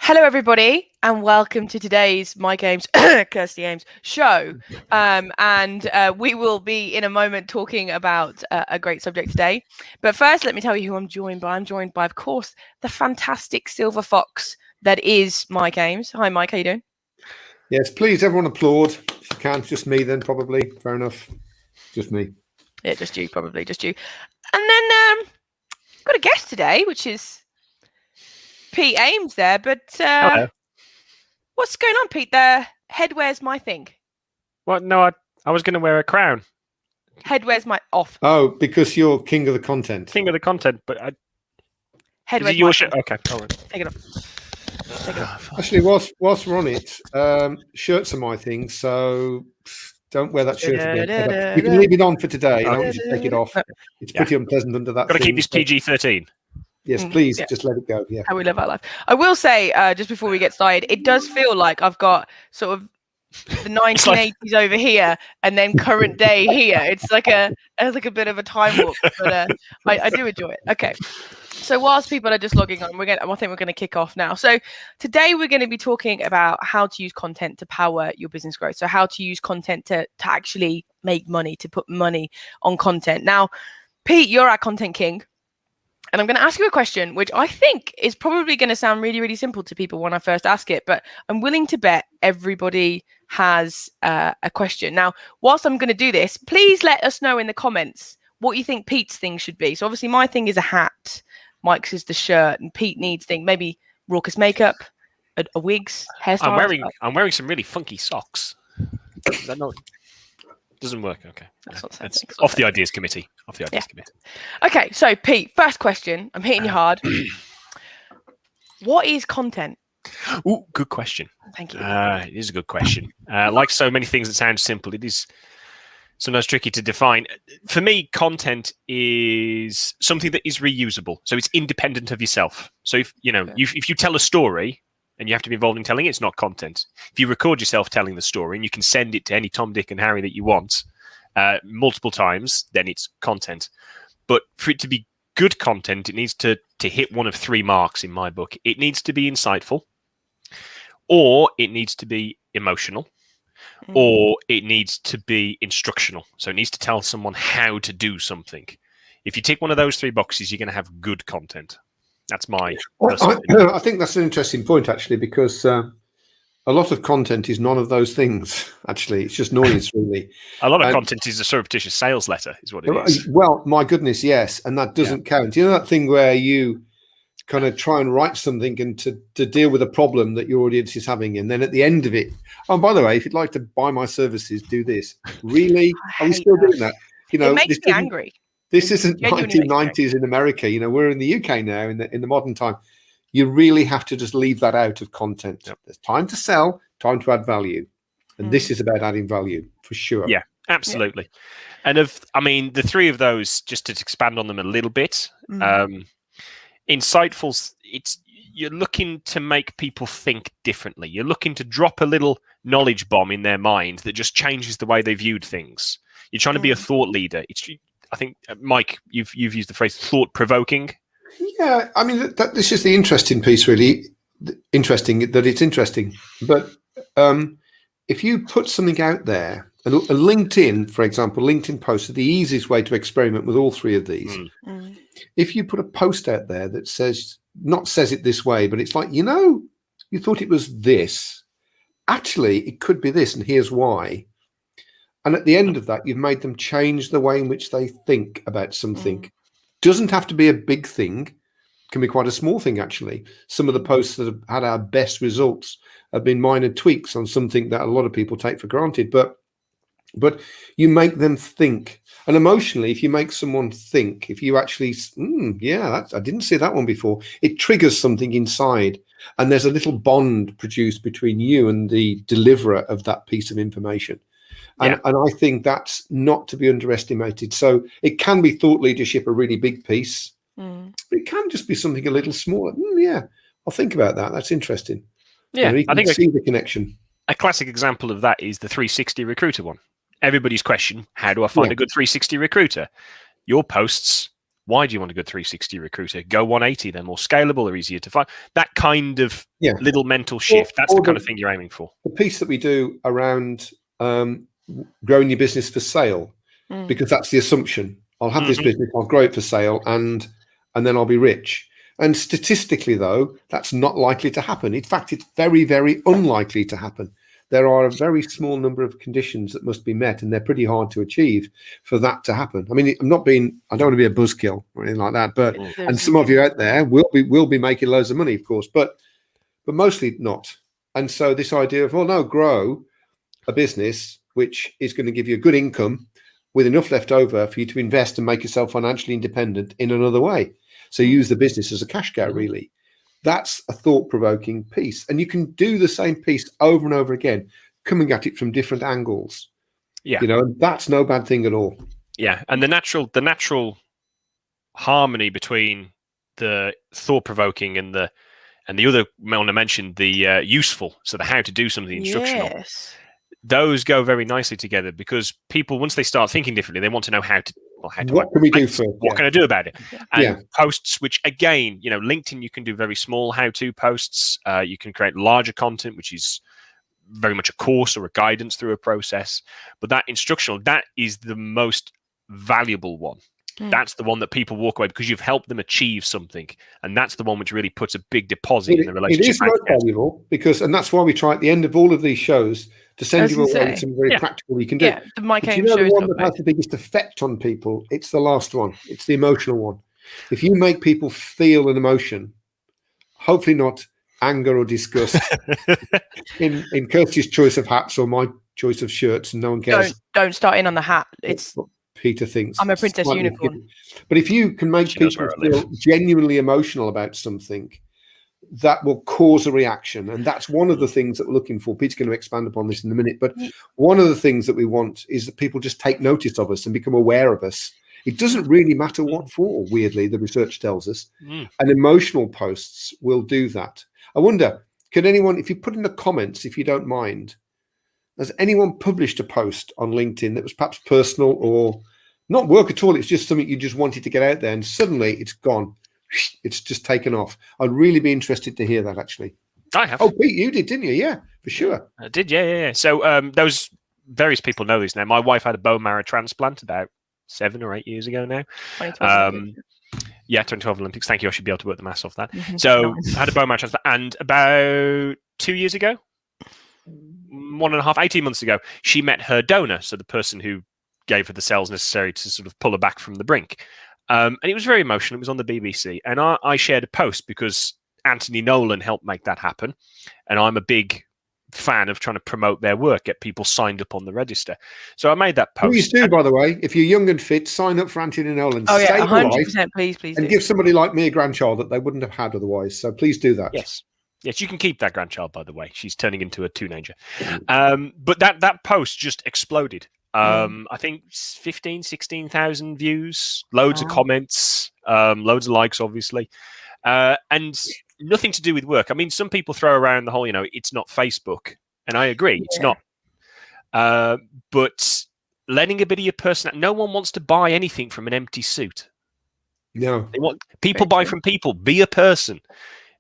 Hello, everybody, and welcome to today's Mike Ames, Kirsty Ames Show. We will be in a moment talking about a great subject today. But first, let me tell you who I'm joined by. I'm joined by, of course, the fantastic silver fox that is Mike Ames. Hi, Mike. How you doing? Yes, please, everyone applaud. If you can, just me then, probably. Fair enough. Just me. Yeah, just you, probably, just you. And then got a guest today, which is Pete Ames there. But Hello. what's going on, Pete? The head where's my thing? What? No, I was going to wear a crown. Head where's my off? Oh, because you're king of the content. King of the content, but Head is where's it your my shirt? thing? Okay, all right. Take it off. Take it off. Actually, whilst we're on it, shirts are my thing, so don't wear that shirt again. You can leave it on for today. Don't just take it off. It's pretty unpleasant under that. Got to keep this PG-13. Yes, please, just let it go. Yeah. How we live our life. I will say, just before we get started, it does feel like I've got sort of the 1980s over here and then current day here. It's like a bit of a time warp, but I do enjoy it. Okay. So whilst people are just logging on, I think we're going to kick off now. So today we're going to be talking about how to use content to power your business growth. So how to use content to actually make money, to put money on content. Now, Pete, you're our content king. And I'm going to ask you a question, which I think is probably going to sound really, really simple to people when I first ask it, but I'm willing to bet everybody has a question. Now, whilst I'm going to do this, please let us know in the comments what you think Pete's thing should be. So obviously my thing is a hat, Mike's is the shirt, and Pete needs thing, maybe raucous makeup, a wigs, hairstyle. I'm wearing some really funky socks. Is that not... Doesn't work. Okay. That's off the ideas committee. Okay, so Pete, first question. I'm hitting you hard. What is content? Ooh, good question. Thank you. It is a good question. Like so many things that sound simple, it is sometimes tricky to define. For me, content is something that is reusable. So it's independent of yourself. So if you tell a story and you have to be involved in telling it, it's not content. If you record yourself telling the story and you can send it to any Tom, Dick and Harry that you want multiple times, then it's content. But for it to be good content, it needs to hit one of three marks in my book. It needs to be insightful, or it needs to be emotional, or it needs to be instructional. So it needs to tell someone how to do something. If you tick one of those three boxes, you're going to have good content. That's my I think that's an interesting point, actually, because a lot of content is none of those things, actually. It's just noise, really. A lot of content is a surreptitious sales letter, is what it is. Well, my goodness, yes, and that doesn't count. You know that thing where you kind of try and write something and to deal with a problem that your audience is having, and then at the end of it, oh, by the way, if you'd like to buy my services, do this. Really? Are we still doing that? You know, it makes me angry. This isn't 1990s in America. You know, we're in the UK now in the modern time. You really have to just leave that out of content. Yep. There's time to sell, time to add value. And this is about adding value for sure. Yeah, absolutely. Yeah. And the three of those, just to expand on them a little bit, insightful, you're looking to make people think differently. You're looking to drop a little knowledge bomb in their mind that just changes the way they viewed things. You're trying to be a thought leader. I think, Mike, you've used the phrase thought-provoking. Yeah, I mean, this is the interesting piece, really. Interesting that it's interesting. But if you put something out there, a LinkedIn, for example, LinkedIn posts are the easiest way to experiment with all three of these. If you put a post out there that says it this way, but it's like, you thought it was this. Actually, it could be this, and here's why. And at the end of that, you've made them change the way in which they think about something. Doesn't have to be a big thing. Can be quite a small thing, actually. Some of the posts that have had our best results have been minor tweaks on something that a lot of people take for granted. But you make them think. And emotionally, if you make someone think, if you actually, I didn't see that one before, it triggers something inside. And there's a little bond produced between you and the deliverer of that piece of information. And I think that's not to be underestimated. So it can be thought leadership, a really big piece. But it can just be something a little smaller. I'll think about that. That's interesting. Yeah, I think see the connection. A classic example of that is the 360 recruiter one. Everybody's question, how do I find a good 360 recruiter? Your posts Why do you want to go 360 recruiter? Go 180, they're more scalable, or easier to find. That kind of little mental shift, that's the kind of thing you're aiming for. The piece that we do around growing your business for sale, because that's the assumption. I'll have this business, I'll grow it for sale, and then I'll be rich. And statistically, though, that's not likely to happen. In fact, it's very, very unlikely to happen. There are a very small number of conditions that must be met, and they're pretty hard to achieve for that to happen. I mean, I don't want to be a buzzkill or anything like that, but and some of you out there will be making loads of money, of course, but mostly not. And so this idea of, grow a business which is going to give you a good income with enough left over for you to invest and make yourself financially independent in another way. So use the business as a cash cow, really. That's a thought-provoking piece. And you can do the same piece over and over again, coming at it from different angles. Yeah. And that's no bad thing at all. Yeah. And the natural harmony between the thought-provoking and the other one I mentioned, the useful, so the how to do something instructional. Yes. Those go very nicely together, because people, once they start thinking differently, they want to know how to. What can we do first? What can I do about it? And posts, which again, LinkedIn, you can do very small how-to posts. You can create larger content, which is very much a course or a guidance through a process. But that instructional, that is the most valuable one. That's the one that people walk away because you've helped them achieve something, and that's the one which really puts a big deposit in the relationship. It is most valuable and that's why we try at the end of all of these shows to send you away with something very practical you can do. Yeah, the Mike Ames Show the one that has the biggest effect on people? It's the last one. It's the emotional one. If you make people feel an emotion, hopefully not anger or disgust, in Kirsty's choice of hats or my choice of shirts, and no one cares. Don't start in on the hat. It's Peter thinks I'm a princess unicorn. But if you can make people feel genuinely emotional about something, that will cause a reaction. And that's one of the things that we're looking for. Peter's going to expand upon this in a minute. But one of the things that we want is that people just take notice of us and become aware of us. It doesn't really matter what for, weirdly, the research tells us. And emotional posts will do that. I wonder, can anyone, if you put in the comments, if you don't mind, has anyone published a post on LinkedIn that was perhaps personal or not work at all? It's just something you just wanted to get out there, and suddenly it's gone. It's just taken off. I'd really be interested to hear that, actually. I have. Oh, Pete, you did, didn't you? Yeah, for sure. I did, yeah. So those various people know this now. My wife had a bone marrow transplant about 7 or 8 years ago now. 2012 Olympics. Thank you. I should be able to work the maths off that. So I had a bone marrow transplant, and about 2 years ago, 18 months ago, she met her donor, so the person who gave her the cells necessary to sort of pull her back from the brink. And it was very emotional. It was on the BBC. And I shared a post because Anthony Nolan helped make that happen. And I'm a big fan of trying to promote their work, get people signed up on the register. So I made that post. Please do, by the way. If you're young and fit, sign up for Anthony Nolan. Oh, yeah, 100%. Please and give somebody like me a grandchild that they wouldn't have had otherwise. So please do that. Yes, you can keep that grandchild, by the way. She's turning into a teenager. But that post just exploded. I think 16,000 views, loads of comments, loads of likes, obviously, and nothing to do with work. I mean, some people throw around the whole, it's not Facebook, and I agree, it's not. But letting a bit of your personality, no one wants to buy anything from an empty suit. No, people buy from people. Be a person.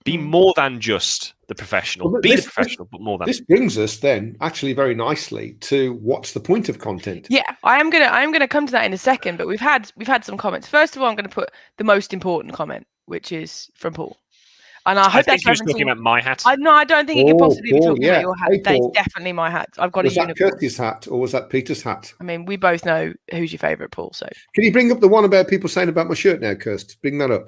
Be more than just the professional. Be the professional, but more than. This brings us then actually very nicely to what's the point of content. Yeah, I'm gonna come to that in a second, but we've had some comments. First of all, I'm going to put the most important comment, which is from Paul. And I hope that's talking about my hat. I don't think he could possibly be talking about your hat. Hey, that is definitely my hat. I've got a unicorn. Was that Kirsty's hat or was that Peter's hat? I mean, we both know who's your favourite, Paul. So can you bring up the one about people saying about my shirt now, Kirst? Bring that up.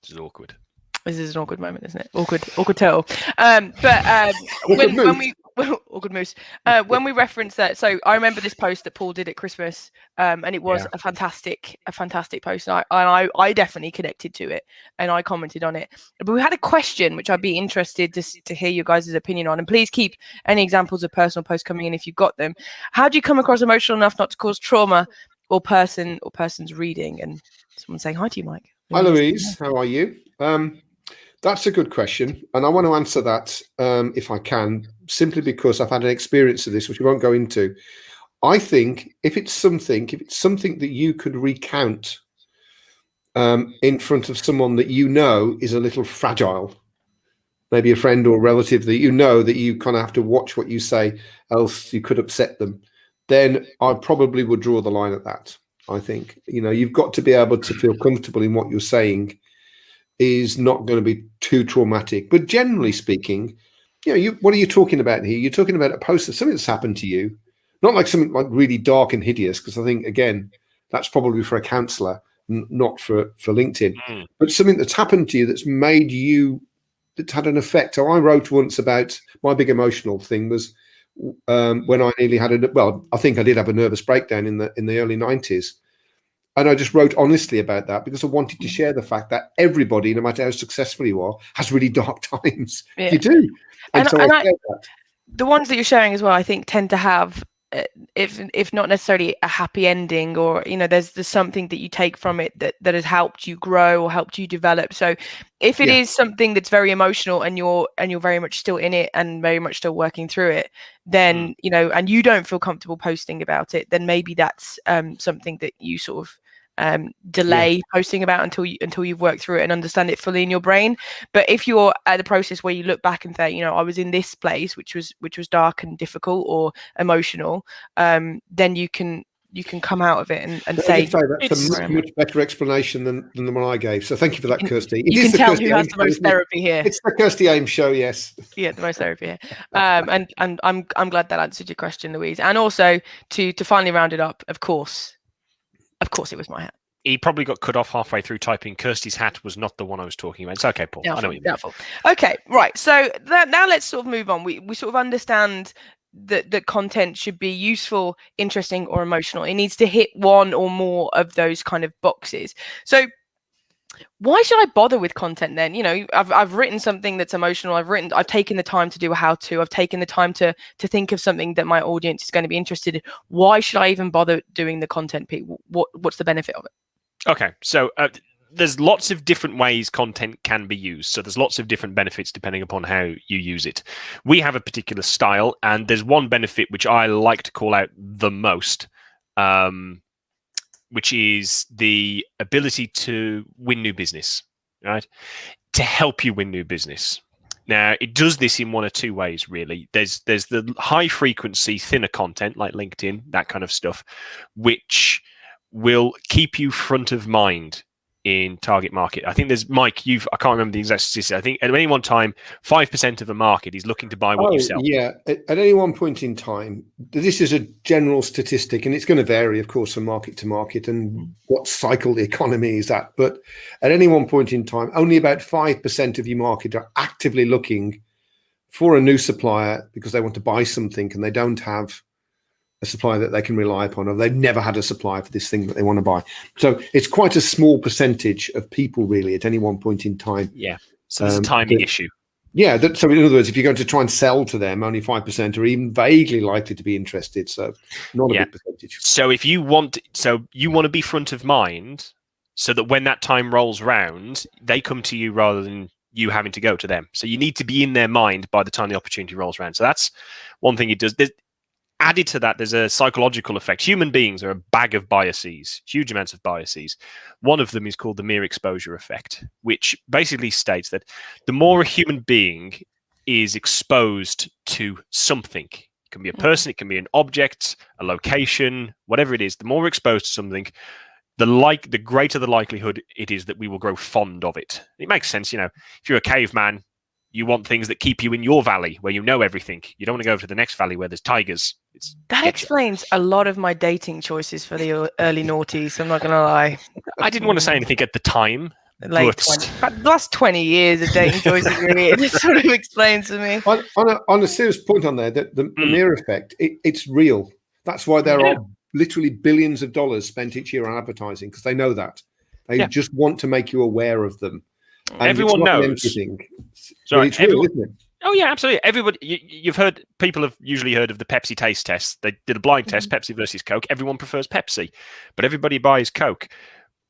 This is awkward. This is an awkward moment, isn't it? Awkward turtle. When we awkward moose. When we reference that, so I remember this post that Paul did at Christmas, and it was a fantastic post. And I definitely connected to it, and I commented on it. But we had a question which I'd be interested to hear your guys' opinion on. And please keep any examples of personal posts coming in if you've got them. How do you come across emotional enough not to cause trauma or person's reading? And someone saying hi to you, Mike. Hi, Louise. How are you? That's a good question, and I want to answer that if I can, simply because I've had an experience of this, which we won't go into. I think if it's something that you could recount in front of someone that you know is a little fragile, maybe a friend or relative that you know that you kind of have to watch what you say, else you could upset them, then I probably would draw the line at that. I think, you've got to be able to feel comfortable in what you're saying is not going to be too traumatic. But generally speaking, what are you talking about here? You're talking about a post of something that's happened to you, not like something like really dark and hideous, because I think, again, that's probably for a counselor, not for LinkedIn, but something that's happened to you that's made you, that's had an effect. So I wrote once about my big emotional thing was when I nearly had I think I did have a nervous breakdown in the early 90s. And I just wrote honestly about that because I wanted to share the fact that everybody, no matter how successful you are, has really dark times. Yeah. You do. And so the ones that you're sharing as well, I think, tend to have, if not necessarily a happy ending, or there's something that you take from it that has helped you grow or helped you develop. So if it is something that's very emotional and you're very much still in it and very much still working through it, then and you don't feel comfortable posting about it, then maybe that's something that you sort of delay posting about until you've worked through it and understand it fully in your brain. But if you're at the process where you look back and say, I was in this place which was dark and difficult or emotional, then you can come out of it and say that's a much better explanation than the one I gave. So thank you for that, Kirsty. You can tell who has the most therapy here. It's the Kirsty Ames Show, yes. Yeah, the most therapy here. And I'm glad that answered your question, Louise. And also to finally round it up, of course it was my hat. He probably got cut off halfway through typing Kirsty's hat was not the one I was talking about. It's okay, Paul. Doubtful, I know what you mean. Doubtful. Okay, right. So now let's sort of move on. We sort of understand that content should be useful, interesting, or emotional. It needs to hit one or more of those kind of boxes. So why should I bother with content then? I've written something that's emotional. I've taken the time to do a how-to. I've taken the time to think of something that my audience is going to be interested in. Why should I even bother doing the content, Pete? What's the benefit of it? Okay, so there's lots of different ways content can be used. So there's lots of different benefits depending upon how you use it. We have a particular style, and there's one benefit which I like to call out the most, which is the ability to win new business, right? To help you win new business. Now, it does this in one or two ways, really. There's the high frequency, thinner content like LinkedIn, that kind of stuff, which will keep you front of mind in target market. I think there's Mike. I can't remember the exact statistic. I think at any one time, 5% of the market is looking to buy what you sell. Yeah, at any one point in time, this is a general statistic, and it's going to vary, of course, from market to market and what cycle the economy is at. But at any one point in time, only about 5% of your market are actively looking for a new supplier because they want to buy something and they don't have a supplier that they can rely upon, or they've never had a supplier for this thing that they want to buy. So it's quite a small percentage of people really at any one point in time. Yeah. So there's a timing issue. Yeah. So in other words, if you're going to try and sell to them, only 5% are even vaguely likely to be interested. So not a big percentage. So if you want to be front of mind so that when that time rolls round, they come to you rather than you having to go to them. So you need to be in their mind by the time the opportunity rolls around. So that's one thing it does. Added to that, there's a psychological effect. Human beings are a bag of biases, huge amounts of biases. One of them is called the mere exposure effect, which basically states that the more a human being is exposed to something, it can be a person, it can be an object, a location, whatever it is, the more exposed to something, the greater the likelihood it is that we will grow fond of it. It makes sense, if you're a caveman, you want things that keep you in your valley where you know everything. You don't want to go to the next valley where there's tigers. That explains a lot of my dating choices for the early noughties. I'm not going to lie. I didn't want to say anything at the time. The last 20 years of dating choices, really, it sort of explains to me. On a serious point on there, that the mirror effect, it's real. That's why there are literally billions of dollars spent each year on advertising, because they know that. They just want to make you aware of them. And everyone knows. Sorry, it's real, isn't it? Oh yeah, absolutely. Everybody, you've heard. People have usually heard of the Pepsi taste test. They did a blind test: Pepsi versus Coke. Everyone prefers Pepsi, but everybody buys Coke.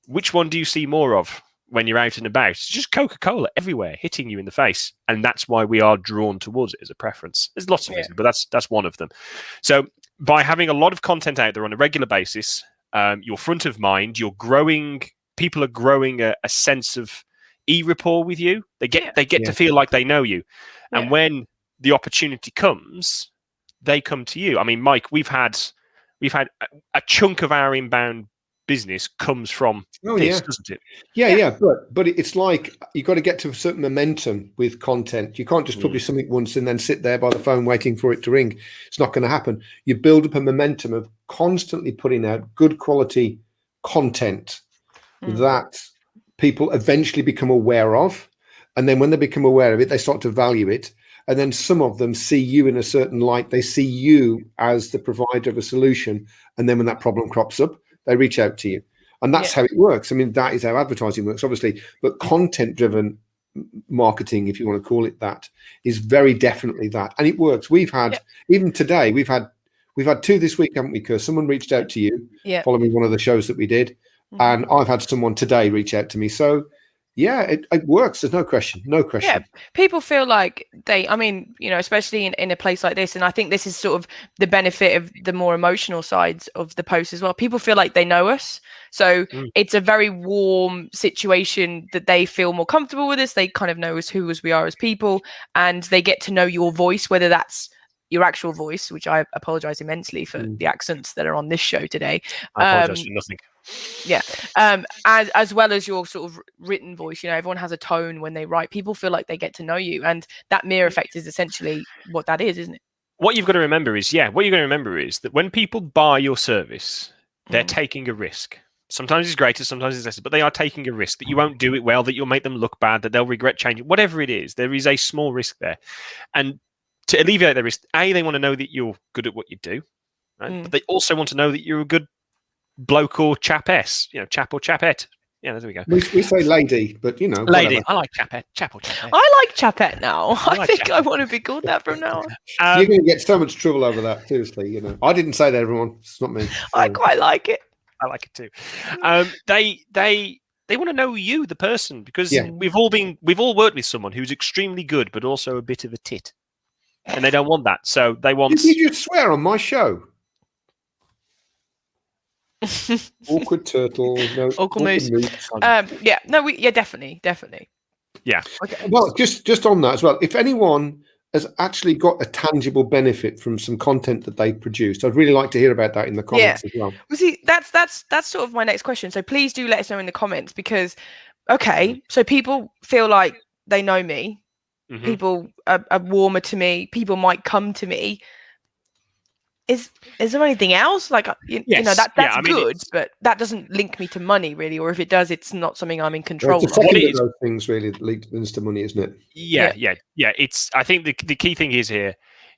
Which one do you see more of when you're out and about? It's just Coca-Cola everywhere, hitting you in the face, and that's why we are drawn towards it as a preference. There's lots of reasons, but that's one of them. So by having a lot of content out there on a regular basis, you're front of mind. You're growing people are growing a sense of rapport with you. They get to feel like they know you, and when the opportunity comes, they come to you. I mean, Mike, we've had a chunk of our inbound business comes from this, doesn't it? Yeah. But it's like you've got to get to a certain momentum with content. You can't just publish something once and then sit there by the phone waiting for it to ring. It's not going to happen. You build up a momentum of constantly putting out good quality content that people eventually become aware of. And then when they become aware of it, they start to value it. And then some of them see you in a certain light. They see you as the provider of a solution. And then when that problem crops up, they reach out to you. And that's how it works. I mean, that is how advertising works, obviously. But content-driven marketing, if you want to call it that, is very definitely that. And it works. We've had, even today, we've had 2 this week, haven't we, Kerr? Someone reached out to you following one of the shows that we did. And I've had someone today reach out to me. So, it works. There's no question. Yeah, people feel like especially in a place like this, and I think this is sort of the benefit of the more emotional sides of the post as well. People feel like they know us. So it's a very warm situation that they feel more comfortable with us. They kind of know us, who we are as people, and they get to know your voice, whether that's your actual voice, which I apologize immensely for the accents that are on this show today. I apologize for nothing. As well as your sort of written voice. Everyone has a tone when they write. People feel like they get to know you, and that mirror effect is essentially what that is, isn't it? What you've got to remember is that when people buy your service, they're taking a risk. Sometimes it's greater, sometimes it's less, but they are taking a risk that you won't do it well, that you'll make them look bad, that they'll regret changing. Whatever it is, there is a small risk there. And to alleviate the risk, they want to know that you're good at what you do, right? But they also want to know that you're a good bloke or chapess, chap or chapette. Yeah, there we go. We say lady, but lady. Whatever. I like chapette, chap or chapette. I like chapette now. I think I want to be called that from now on. You're going to get so much trouble over that. Seriously, I didn't say that, everyone. It's not me. I quite like it. I like it too. They want to know you, the person, because we've all worked with someone who's extremely good, but also a bit of a tit, and they don't want that. So they want. Did you just swear on my show? Awkward turtle. No, awkward moose. Definitely. Yeah. Okay. Well, just on that as well. If anyone has actually got a tangible benefit from some content that they produced, I'd really like to hear about that in the comments as well. Well, see, that's sort of my next question. So please do let us know in the comments, because so people feel like they know me. People are warmer to me. People might come to me. Is there anything else? Like, that's good, but that doesn't link me to money, really. Or if it does, it's not something I'm in control of. What is those things really that leads to money, isn't it? Yeah. It's. I think the key thing is here: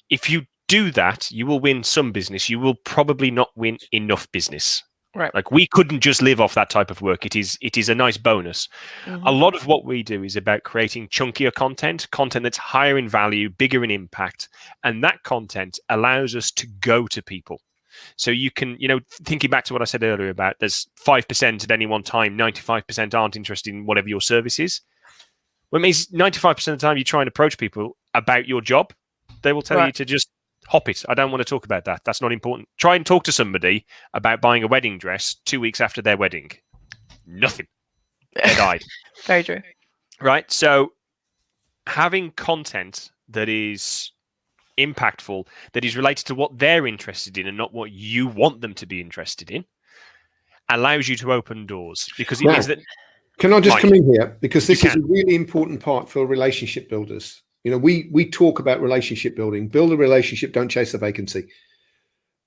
if you do that, you will win some business. You will probably not win enough business. Right. Like, we couldn't just live off that type of work. It is a nice bonus. A lot of what we do is about creating chunkier content that's higher in value, bigger in impact. And that content allows us to go to people. So you can, thinking back to what I said earlier about there's 5% at any one time, 95% aren't interested in whatever your service is. Well, it means 95% of the time you try and approach people about your job, they will tell you to just hop it. I don't want to talk about that. That's not important. Try and talk to somebody about buying a wedding dress 2 weeks after their wedding. Nothing. They died. Very true. Right? So having content that is impactful, that is related to what they're interested in and not what you want them to be interested in, allows you to open doors, because it means that... Can I just come in here? Because this is a really important part for relationship builders. We talk about relationship building. Build a relationship, don't chase a vacancy.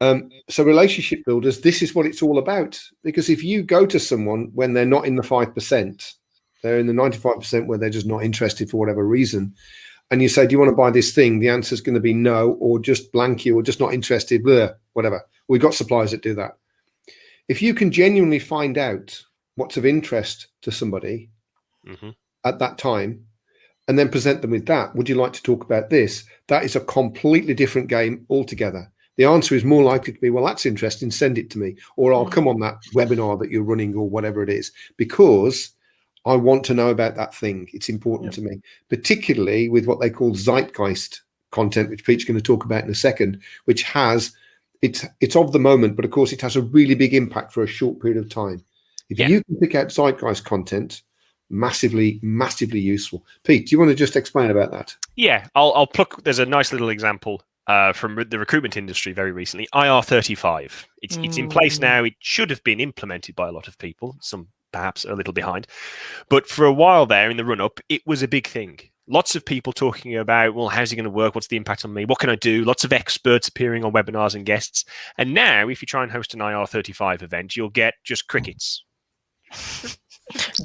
So relationship builders, this is what it's all about. Because if you go to someone when they're not in the 5%, they're in the 95% where they're just not interested for whatever reason, and you say, do you want to buy this thing? The answer is going to be no, or just blank you, or just not interested, blah, whatever. We've got suppliers that do that. If you can genuinely find out what's of interest to somebody at that time, and then present them with that, would you like to talk about this? That is a completely different game altogether. The answer is more likely to be, well, that's interesting, send it to me. Or I'll come on that webinar that you're running, or whatever it is, because I want to know about that thing. It's important to me, particularly with what they call zeitgeist content, which Pete's going to talk about in a second, which has, it's of the moment, but of course it has a really big impact for a short period of time. If Yeah. you can pick out zeitgeist content, massively useful. Pete, do you want to just explain about that? Yeah, I'll pluck. There's a nice little example from the recruitment industry very recently. IR35. It's in place now. It should have been implemented by a lot of people. Some perhaps a little behind, but for a while there in the run up, it was a big thing. Lots of people talking about, well, how's it going to work? What's the impact on me? What can I do? Lots of experts appearing on webinars and guests. And now, if you try and host an IR35 event, you'll get just crickets.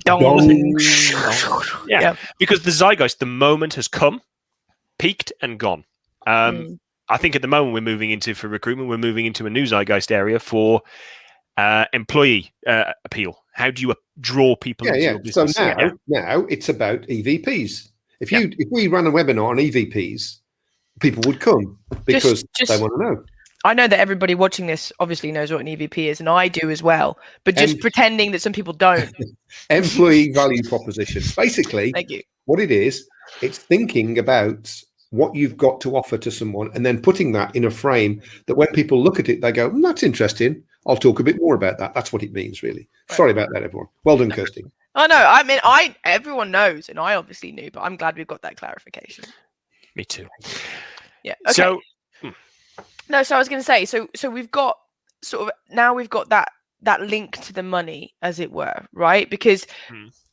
Dong. Yeah, because the zeitgeist, the moment has come, peaked and gone. I think at the moment for recruitment, we're moving into a new zeitgeist area for employee appeal. How do you draw people into your business? So now it's about EVPs. If we ran a webinar on EVPs, people would come because they want to know. I know that everybody watching this obviously knows what an EVP is, and I do as well. But just pretending that some people don't. Employee value proposition. Basically, thank you. What it is, it's thinking about what you've got to offer to someone and then putting that in a frame that when people look at it, they go, that's interesting. I'll talk a bit more about that. That's what it means, really. Right. Sorry about that, everyone. Well done, Kirsty. Oh, no. I mean, everyone knows, and I obviously knew, but I'm glad we've got that clarification. Me too. Yeah. Okay. So I was going to say, so we've got we've got that link to the money, as it were, right? Because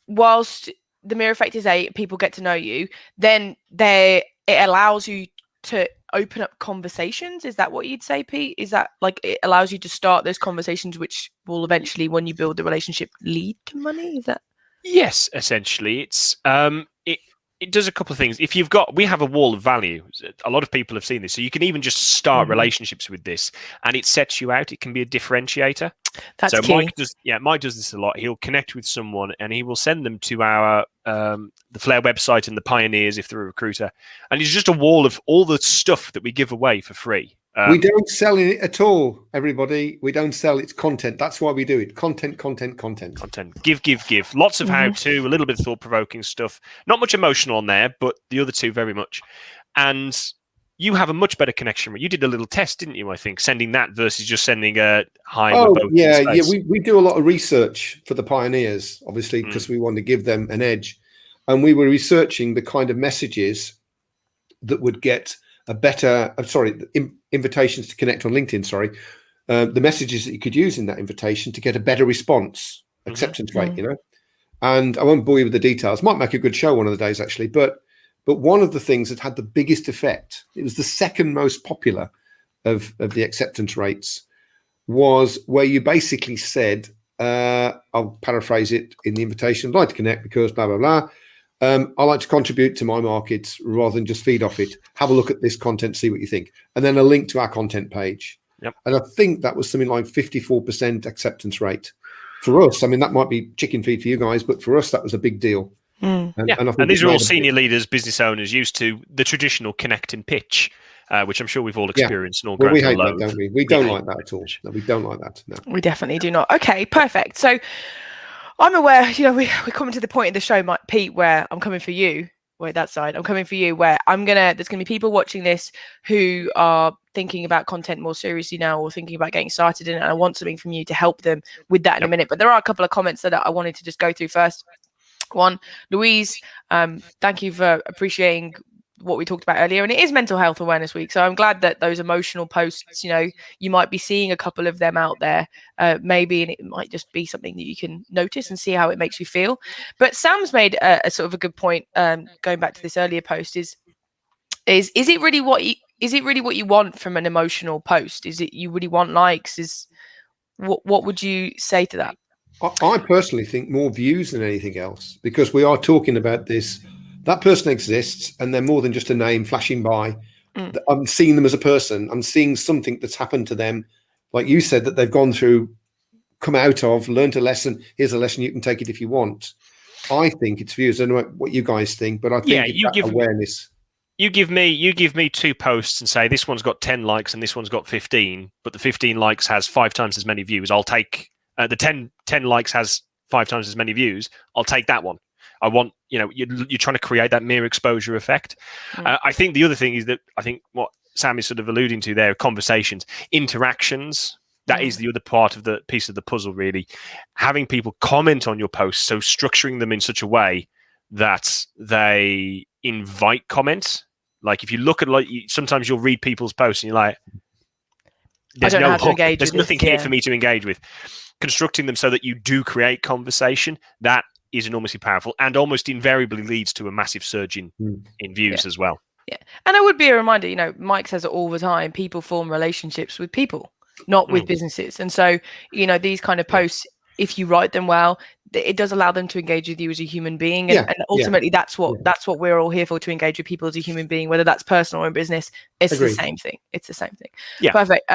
whilst the mirror effect is people get to know you, then it allows you to open up conversations. Is that what you'd say, Pete? Is that like it allows you to start those conversations, which will eventually, when you build the relationship, lead to money? Is that? Yes, essentially, it's it does a couple of things. We have a wall of value. A lot of people have seen this. So you can even just start relationships with this and it sets you out. It can be a differentiator. That's key. Mike does this a lot. He'll connect with someone and he will send them to our the Flair website and the Pioneers if they're a recruiter. And it's just a wall of all the stuff that we give away for free. We don't sell it at all, everybody. We don't sell. It's content. That's why we do it. Content. Give. Lots of how-to, a little bit of thought-provoking stuff. Not much emotional on there, but the other two very much. And you have a much better connection. You did a little test, didn't you, I think, sending that versus just sending a hi. Yeah. We do a lot of research for the Pioneers, obviously, because we want to give them an edge. And we were researching the kind of messages that would get a better, invitations to connect on LinkedIn, the messages that you could use in that invitation to get a better response, acceptance rate, and I won't bore you with the details. Might make a good show one of the days, actually, but one of the things that had the biggest effect, it was the second most popular of the acceptance rates, was where you basically said, I'll paraphrase it in the invitation, I'd like to connect because blah, blah, blah. I like to contribute to my market rather than just feed off it. Have a look at this content, see what you think. And then a link to our content page. Yep. And I think that was something like 54% acceptance rate. For us, I mean, that might be chicken feed for you guys, but for us, that was a big deal. And these are all senior leaders, business owners used to the traditional connect and pitch, which I'm sure we've all experienced. And all we hate that, don't we? We don't like that at all. No, we don't like that. No. We definitely do not. Okay, perfect. So I'm aware, we're coming to the point in the show, Pete, where I'm coming for you. Wait, that side. I'm coming for you, where there's going to be people watching this who are thinking about content more seriously now or thinking about getting started in it. And I want something from you to help them with that in a minute. But there are a couple of comments that I wanted to just go through first. One, Louise, thank you for appreciating what we talked about earlier, and it is Mental Health Awareness Week, so I'm glad that those emotional posts, you might be seeing a couple of them out there, maybe, and it might just be something that you can notice and see how it makes you feel. But Sam's made a sort of a good point, going back to this earlier post, is it really what you want from an emotional post? Is it you really want likes? What would you say to that? I personally think more views than anything else, because we are talking about this. That person exists, and they're more than just a name flashing by. I'm seeing them as a person. I'm seeing something that's happened to them, like you said, that they've gone through, come out of, learned a lesson. Here's a lesson, you can take it if you want. I think it's views. I don't know what you guys think, but I think it's awareness. You give me two posts and say this one's got 10 likes and this one's got 15, but the 15 likes has 5 times as many views. I'll take the 10 likes has 5 times as many views. I'll take that one. I want, you're trying to create that mere exposure effect. I think the other thing is that I think what Sam is sort of alluding to there, conversations, interactions. That is the other part of the piece of the puzzle, really. Having people comment on your posts, so structuring them in such a way that they invite comments. Like if you look at, like, sometimes you'll read people's posts and you're like, there's no hook, there's nothing here for me to engage with. Constructing them so that you do create conversation, that is enormously powerful and almost invariably leads to a massive surge in views as well. Yeah. And it would be a reminder, you know, Mike says it all the time, people form relationships with people, not with businesses. And so, you know, these kind of posts, if you write them well, it does allow them to engage with you as a human being. And ultimately that's what we're all here for, to engage with people as a human being, whether that's personal or in business. It's the same thing. It's the same thing. Yeah. Perfect.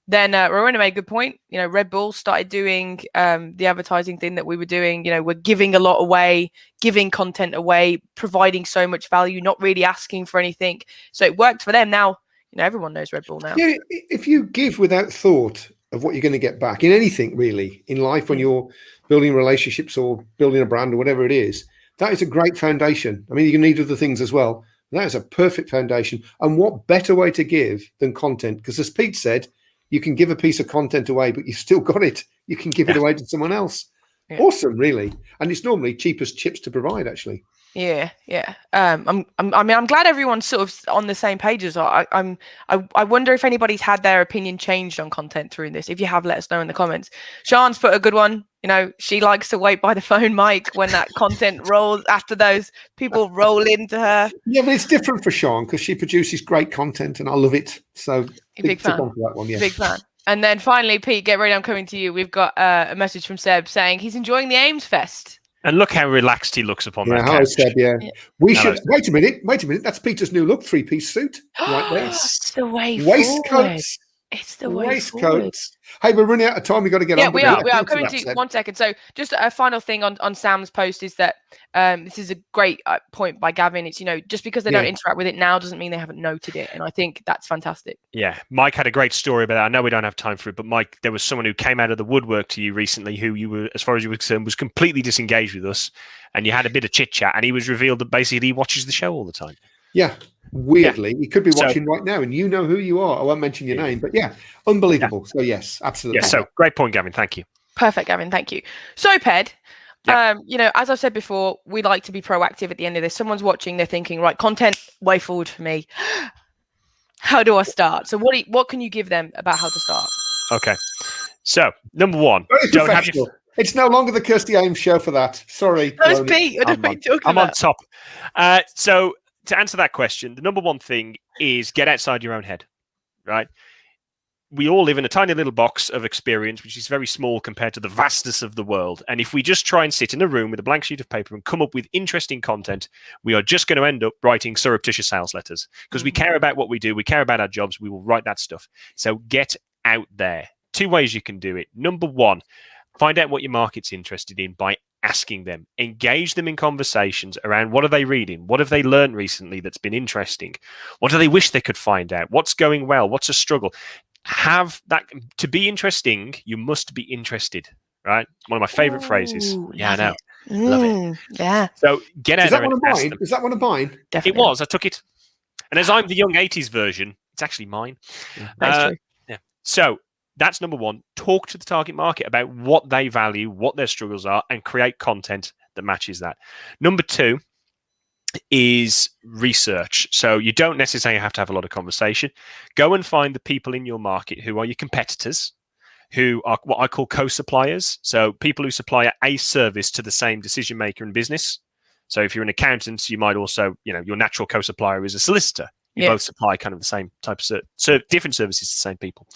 Then Rowena made a good point. You know, Red Bull started doing the advertising thing that we were doing. You know, we're giving a lot away, giving content away, providing so much value, not really asking for anything. So it worked for them. Now, you know, everyone knows Red Bull now. Yeah, if you give without thought of what you're going to get back in anything really in life, when you're building relationships or building a brand or whatever it is, that is a great foundation. I mean, you can need other things as well. That is a perfect foundation. And what better way to give than content? Because as Pete said, you can give a piece of content away, but you've still got it. You can give it away to someone else. Yeah. Awesome, really. And it's normally cheapest chips to provide, actually. Yeah. I mean, I'm glad everyone's sort of on the same page as I wonder if anybody's had their opinion changed on content through this. If you have, let us know in the comments. Sean's put a good one. You know, she likes to wait by the phone mic when that content rolls, after those people roll into her. Yeah, but it's different for Sean because she produces great content and I love it. So big fan. That one, yeah. Big fan. And then finally, Pete, get ready. I'm coming to you. We've got a message from Seb saying he's enjoying the Ames Fest. And look how relaxed he looks upon that couch. Hello, Seb, We should wait a minute. That's Peter's new look, 3-piece suit right there. It's the way Waistcoats. forward. It's the way forward. Hey, we're running out of time. We've got to get on. We are. I'm coming to you 1 second. So just a final thing on Sam's post is that this is a great point by Gavin. It's, you know, just because they don't interact with it now doesn't mean they haven't noted it. And I think that's fantastic. Yeah. Mike had a great story about that. I know we don't have time for it, but Mike, there was someone who came out of the woodwork to you recently who you were, as far as you were concerned, was completely disengaged with us. And you had a bit of chit chat and he was revealed that basically he watches the show all the time. Yeah. Weirdly, he could be watching right now, and you know who you are. I won't mention your name, but unbelievable. So yes, absolutely. Yeah, so great point, Gavin. Thank you. Perfect, Gavin. Thank you. So, Ped, you know, as I've said before, we like to be proactive at the end of this. Someone's watching, they're thinking, right, content way forward for me. How do I start? So, what can you give them about how to start? Okay. So, number one, don't have your... It's no longer the Kirsty Ames show for that. Sorry. That was Pete. I'm on top. So, to answer that question, the number one thing is get outside your own head, right? We all live in a tiny little box of experience, which is very small compared to the vastness of the world. And if we just try and sit in a room with a blank sheet of paper and come up with interesting content, we are just going to end up writing surreptitious sales letters because we care about what we do. We care about our jobs. We will write that stuff. So get out there. 2 ways you can do it. Number one, find out what your market's interested in by asking them. Engage them in conversations around what are they reading? What have they learned recently that's been interesting? What do they wish they could find out? What's going well? What's a struggle? Have that. To be interesting, you must be interested, right? One of my favorite phrases. Yeah, I know. Love it. Yeah. So get out there and ask them. Is that one of mine? Definitely. It was. I took it. And as I'm the young 80s version, it's actually mine. That's true. Yeah. So that's number one. Talk to the target market about what they value, what their struggles are, and create content that matches that. Number two is research. So you don't necessarily have to have a lot of conversation. Go and find the people in your market who are your competitors, who are what I call co-suppliers. So people who supply a service to the same decision maker in business. So if you're an accountant, you might also, you know, your natural co-supplier is a solicitor. You both supply kind of the same type of different services to the same people.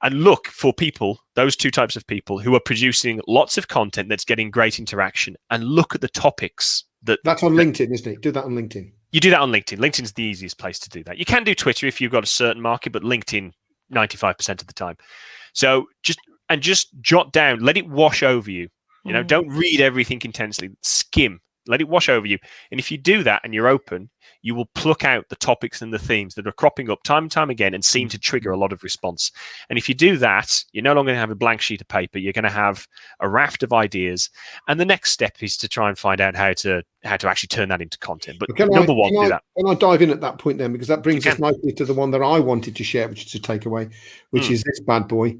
And look for people, those 2 types of people who are producing lots of content that's getting great interaction, and look at the topics that's on LinkedIn, isn't it? Do that on LinkedIn. You do that on LinkedIn. LinkedIn's the easiest place to do that. You can do Twitter if you've got a certain market, but LinkedIn 95% of the time. So just jot down, let it wash over you. You know, don't read everything intensely. Skim. let it wash over you. And if you do that and you're open, you will pluck out the topics and the themes that are cropping up time and time again and seem to trigger a lot of response. And if you do that, you're no longer going to have a blank sheet of paper. You're going to have a raft of ideas. And the next step is to try and find out how to actually turn that into content. But do that. Can I dive in at that point then? Because that brings us nicely to the one that I wanted to share, which is a takeaway, which is this bad boy.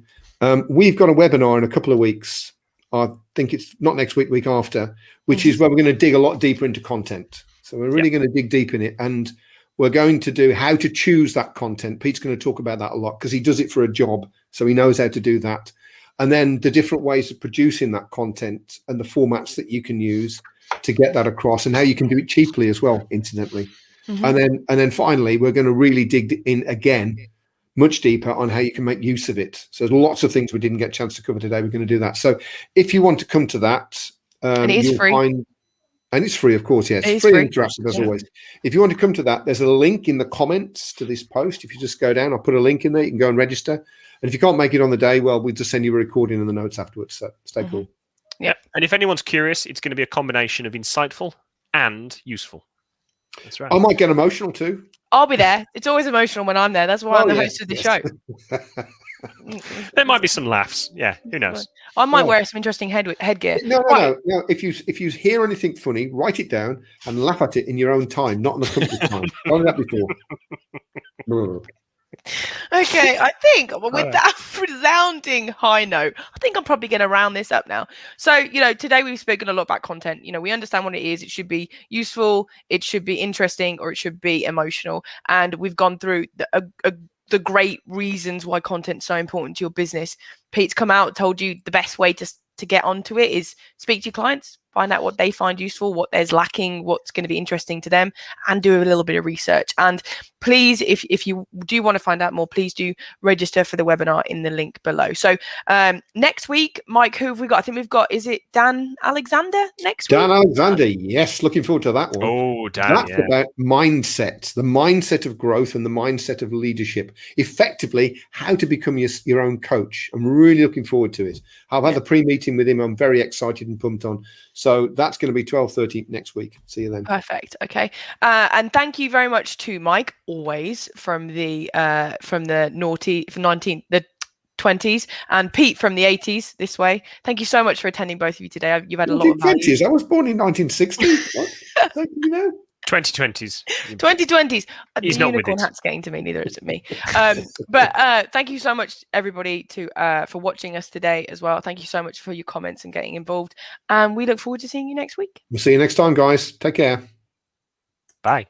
We've got a webinar in a couple of weeks. I think it's not next week, week after, which is where we're going to dig a lot deeper into content. So we're really going to dig deep in it. And we're going to do how to choose that content. Pete's going to talk about that a lot because he does it for a job. So he knows how to do that. And then the different ways of producing that content and the formats that you can use to get that across and how you can do it cheaply as well, incidentally. And then finally, we're going to really dig in again, much deeper on how you can make use of it. So there's lots of things we didn't get a chance to cover today. We're going to do that. So if you want to come to that, and it is free. And it's free, of course. Yes, it's free and interactive as always. If you want to come to that, there's a link in the comments to this post. If you just go down, I'll put a link in there. You can go and register. And if you can't make it on the day, well, we'll just send you a recording in the notes afterwards. So stay cool. Yeah. And if anyone's curious, it's going to be a combination of insightful and useful. That's right. I might get emotional too. I'll be there. It's always emotional when I'm there. That's why I'm the host of the show. There might be some laughs. Yeah, who knows? I might wear some interesting headgear. No. If you hear anything funny, write it down and laugh at it in your own time, not on the company time. I've done that before. Okay, I think with that resounding high note, I think I'm probably going to round this up now. So, today we've spoken a lot about content. We understand what it is. It should be useful, it should be interesting, or it should be emotional. And we've gone through the great reasons why content's so important to your business. Pete's come out, told you the best way to get onto it is speak to your clients, find out what they find useful, what there's lacking, what's going to be interesting to them, and do a little bit of research. And please, if you do want to find out more, please do register for the webinar in the link below. So next week, Mike, who have we got? I think we've got, is it Dan Alexander next week? Dan Alexander, yes. Looking forward to that one. Oh, Dan, That's about mindset, the mindset of growth and the mindset of leadership. Effectively, how to become your own coach. I'm really looking forward to it. I've had a pre-meeting with him. I'm very excited and pumped on. So that's going to be 12:30 next week. See you then. Perfect. Okay. And thank you very much to Mike, always from the 20s, and Pete from the 80s this way. Thank you so much for attending, both of you today. You've had a lot of value. I was born in 1960. 2020s. 2020s. The He's not unicorn with it. hat's getting to me, neither is it me. But thank you so much, everybody, for watching us today as well. Thank you so much for your comments and getting involved. And we look forward to seeing you next week. We'll see you next time, guys. Take care. Bye.